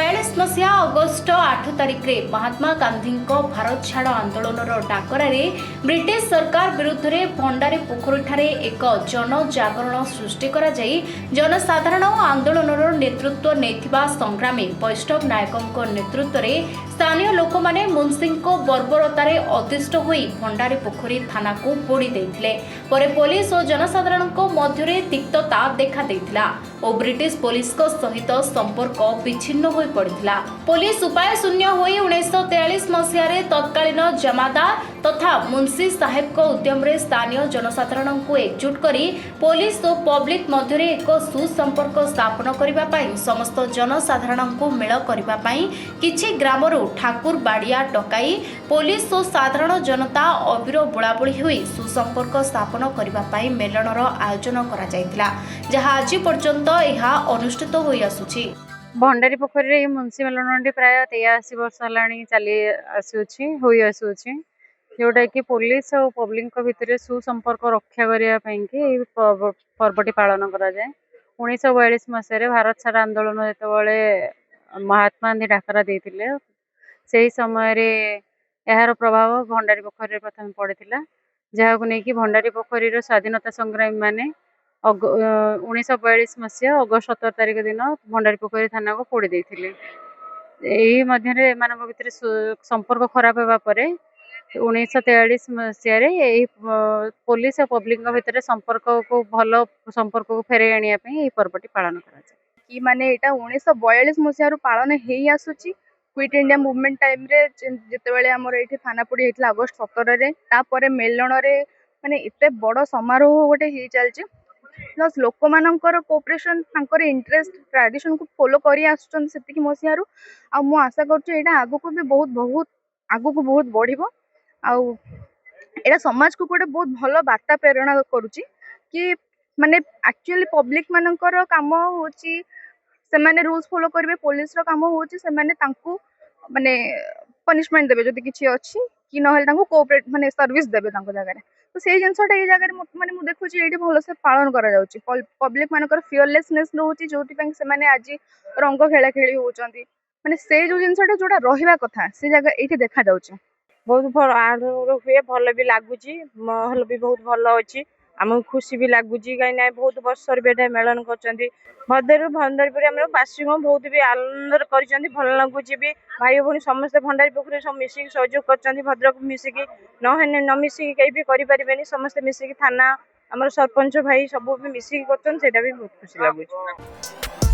मसीहा अगस्ट 8 तारिख में महात्मा गांधी भारत छाड़ आंदोलन डाकरा ब्रिटिश सरकार विरुद्ध में भंडारी पोखरी एक जनजागरण सृष्टि कर जनसाधारण आंदोलन नेतृत्व नहीं संग्रामी वैष्णव नायकों नेतृत्व में स्थानीय लोक मैंने मुंशी बर्बरतार अतिष्ठ हो भंडारी पोखरी थाना को पोड़ी देते पुलिस और जनसाधारण मध्य तिक्तता देखा देथिला और ब्रिटिश पुलिस सहित संपर्क विच्छिन्न हो पड़ा। पुलिस उपाय शून्य हो 1943 मसीह तत्कालीन जमादार तथा मुंशी साहेब को उद्यम रे स्थानीय जनसाधारण को एकजुट करी पुलिस और पब्लिक मध्य एक सुसंपर्क स्थापन करने समस्त जनसाधारण को मेल करने किछि ग्रामरू ठाकुर बाड़िया डकाई पुलिस और साधारण जनता अबीर बोलाबोली हुई सुसंपर्क स्थापन करने मेलनर आयोजन करा जायतिला जहाँ आज पर्यंत यह अनुष्ठित हो आसुछि। भंडारी पोखरी मुंशी मेलन प्राय 83 वर्ष है चली आसूची जोटा कि पुलिस और पब्लिक भितर सुसंपर्क रक्षा करने पर्वटी पालन कराए। 1942 मसीह भारत छाड़ आंदोलन जो महात्मा गांधी डाकरा देते से समय यार प्रभाव भंडारी पोखरी प्रथम पड़ा जहाँ को लेकिन भंडारी पोखरी स्वाधीनता संग्रामी माने 1942 मसीहा अगस्ट 17 तारिख दिन भंडारी पोखरी थाना को पोड़ी देते भितर संपर्क खराब होगा 1943 मसीह पुलिस और पब्लिक भितर संपर्क को भल संपर्क को फेरे आने पर्वटी पालन कि माने एटा 1942 मसीह पालन हो आसुची क्विट इंडिया मूवमेंट टाइम रे जितेबाला आमर ये थाना पोड़ी होता अगस्ट 17 रे तापर मेलण रे माने इतने बड़ समारोह गोटे हो चलती प्लस लोक मानकर कोऑपरेशन इंटरेस्ट ट्रेडिशन को फॉलो करी आसुचन सेतिकी मसीह आ मु आशा करूँ आगु को भी बहुत बहुत आगु को बहुत बढ़िबो आ एटा समाज को गोटे बहुत भल वार्ता प्रेरणा करुच्ची कि माने एक्चुअली पब्लिक मानकर काम होची से माने रूल्स फॉलो करेंगे पुलिस रो काम होची से माने तांकू माने पनिशमेंट देबे जदि किछि अछि कि न हेल तांकू कोऑपरेट माने सर्विस देबे तांको जगह तो से जिनसटा ये जगह माने मु देखुची एठी भलो से पालन करा जाउची पब्लिक मानकर फियरलेसनेस रहउची जोटी पे से माने आज रंग खेला खेली होचंती माने से जो जिनसटा जोटा रहिबा कथा से जगह एठी देखा जाउची बहुत भल हुए भल भी लगुच महल भी बहुत भल अच्छी आमको खुशी भी लगुच कहीं बहुत वर्ष मेलन कर भंडारीपुर आम बासी बहुत भी आनंद कर भल लगुच भी भाई भौणी समस्ते भंडारी पोखरी सब मिसिक सहयोग कर भद्रक मिसिकी न मिसिकी कहीं भी करें समस्ते मिसिकी थाना आम सरपंच भाई सब भी मिसिकी कर बहुत खुशी लगुच।